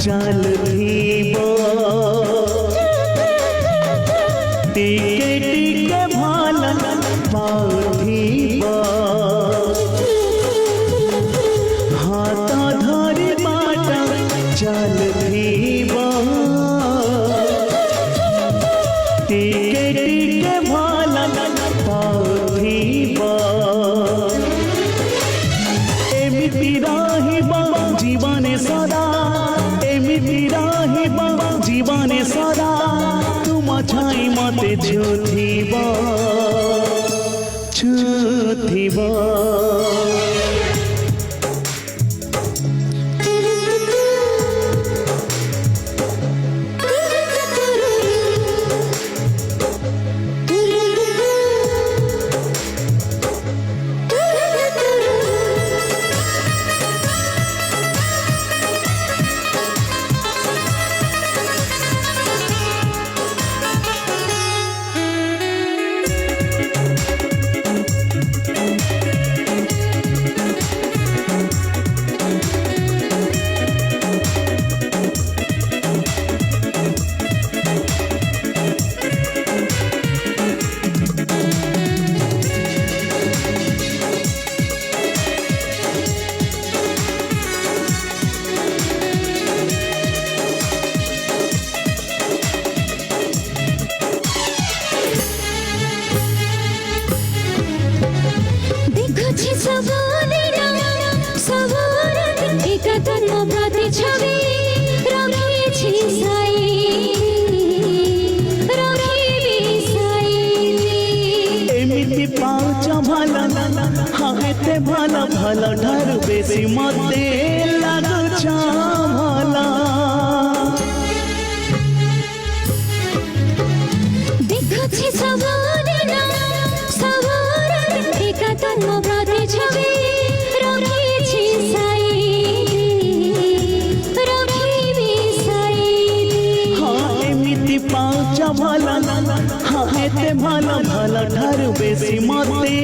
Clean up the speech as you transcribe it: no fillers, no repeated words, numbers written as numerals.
चाल टिके टिके भाला पाउथिब हाथ धरी बाट चलथिब टिके टिके भाला पाउथिब एमिति रहिब जीवने सदा एमिति रहिब जीवने सदा तुम छाई मते छुथिब छुथिब भला भला ढार बेसी मते लागछ भला देखछि सबने ना सबरे एका तन्म प्रति छवि रखिछि साई रखिबि साई हाँ एमिति पाउछ भला हाँ एते भला भला ढार बेसी मते